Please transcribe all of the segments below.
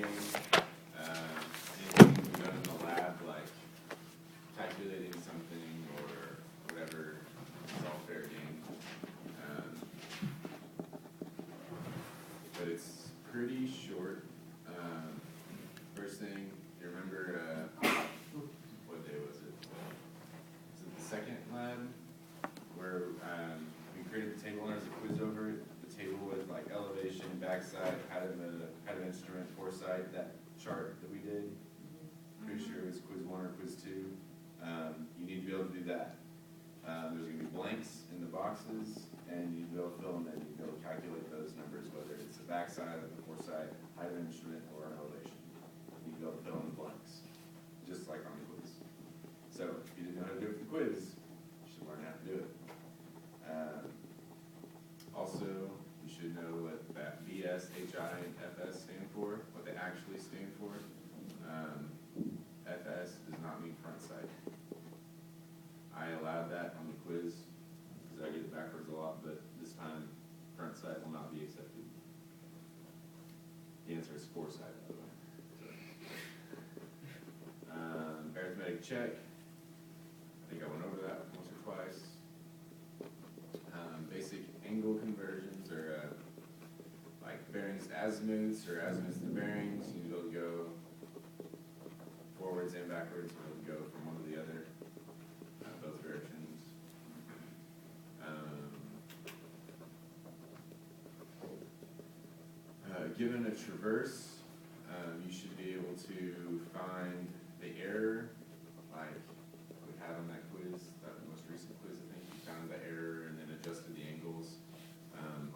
game. Anything we've done in the lab, like calculating something or whatever, it's all fair game. But it's pretty short. First thing, you remember, what day was it? Was it the second lab? Where we created the table and there's a quiz over it. The table with like elevation, backside, height of instrument, foresight, that chart that we did. Pretty sure it was quiz 1 or quiz 2. You need to be able to do that. There's going to be blanks in the boxes, and you need to be able to fill them in. You need to be able to calculate those numbers, whether it's the backside of the foresight, height of instrument, or an elevation. You need to be able to fill in the blanks, just like on the quiz. So if you didn't know how to do it for the quiz, you should learn how to do it. Also, you should know what that BS, HI, and FS stand for, what they actually stand for. FS does not mean front sight. I allowed that on the quiz because I get it backwards a lot, but this time front sight will not be accepted. The answer is foresight, by the way. So, arithmetic check. I think I went over that once or twice. Basic angle conversions are like bearings to azimuths or azimuths to bearings. You need to be able to go forwards and backwards. You go from one to the other, both directions. Given a traverse, you should be able to find the error, like we had on that quiz, that most recent quiz, I think. You found the error and then adjusted the angles.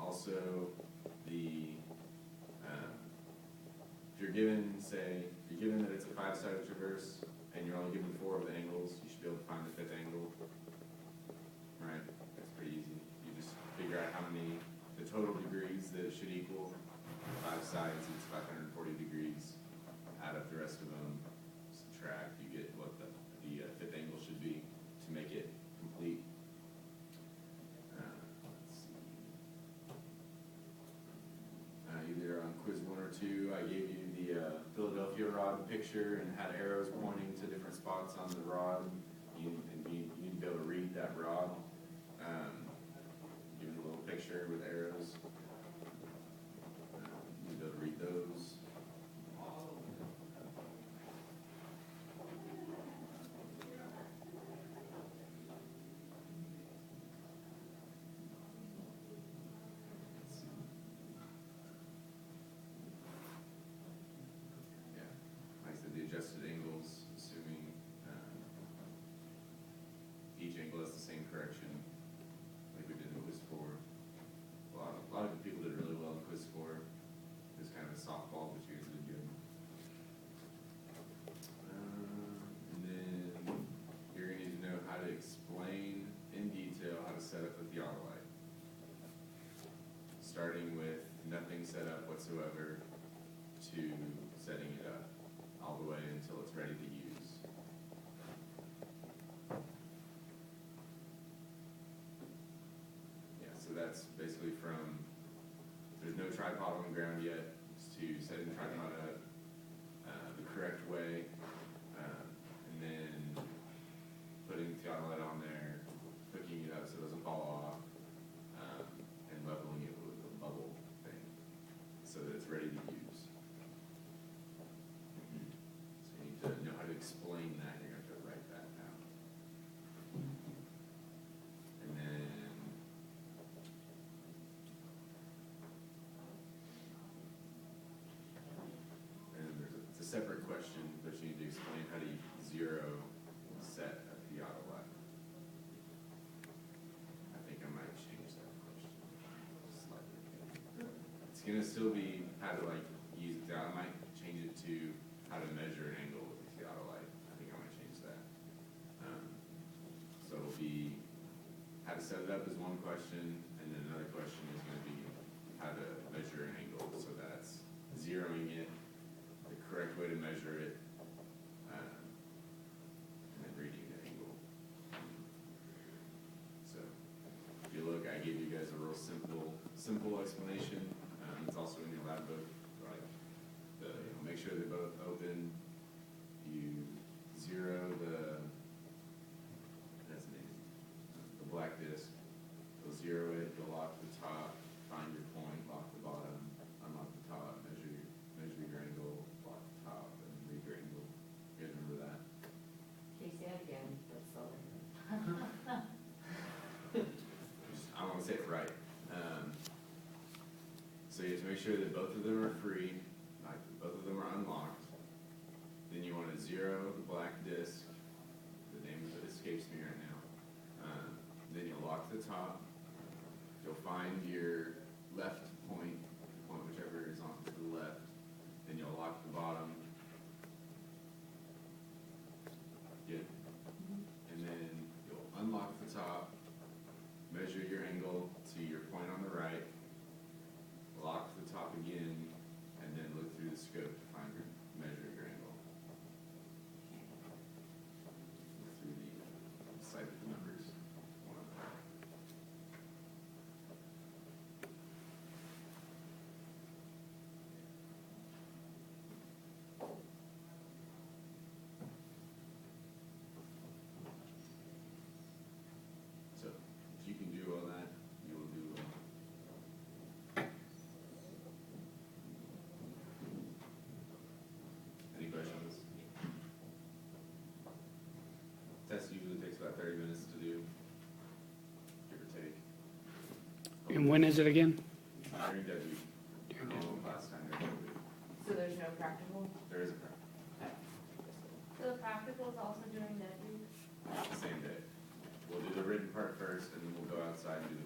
Also, if you're given, say, you're given that it's a 5-sided traverse and you're only given 4 of the angles, you should be able to find the 5th angle. Right? That's pretty easy. You just figure out how many, the total degrees that it should equal. 5 sides, it's 540 degrees. Add up the rest of them, subtract, you get what the 5th angle should be to make it complete. Let's see. Either on quiz 1 or 2, I gave you the Philadelphia rod picture and had arrows pointing to different spots on the rod. You need to be able to read that rod. Give it a little picture with arrows. You need to be able to read those. Adjusted angles, assuming each angle has the same correction, like we did in quiz 4. A lot of people did really well in quiz 4. It was kind of a softball, but you guys did good. And then you're going to need to know how to explain in detail how to set up the theodolite, starting with nothing set up whatsoever to setting it up, all the way until it's ready to use. Yeah, so that's basically from, there's no tripod on the ground yet, to setting the tripod up the correct way, and then putting the theodolite on there, hooking it up so it doesn't fall off, and leveling it with a bubble thing so that it's ready to use. To know how to explain that, you're going to have to write that down. And then it's a separate question, but you need to explain how to zero set a theodolite. I think I might change that question slightly. It's going to still be how to use it. I might change it to how to measure an angle with the theodolite. I think I might change that. So it'll be how to set it up is one question, and then another question is going to be how to measure an angle. So that's zeroing it, the correct way to measure it, and then reading the angle. So if you look, I gave you guys a real simple explanation. It's also in your lab book. Make make sure they both open. You zero that's amazing, the black disc. You'll zero it, you'll lock the top, find your point, lock the bottom, unlock the top, measure your angle, lock the top, and read your angle. You guys remember that? Okay, say it again, but slowly. I want to say it right. So you have to make sure that both of them are free, like both of them are unlocked. Then you want to zero the black disc. The name of it escapes me right now. Then you'll lock the top. You'll find your left point, whichever is on to the left. Then you'll lock the bottom. Good. And then you'll unlock the top, measure your angle to your point on the right, lock the top again, and then look through the scope to measure your angle. Look through the sight of the numbers. So, if you can do all that, you will do well. Any questions? Test usually takes about 30 minutes to do, give or take. And when is it again? During dead week. Normal class time during dead week. So there's no practical? There is a practice, So the practical is also during that week? same day. We'll do the written part first, and then we'll go outside and do the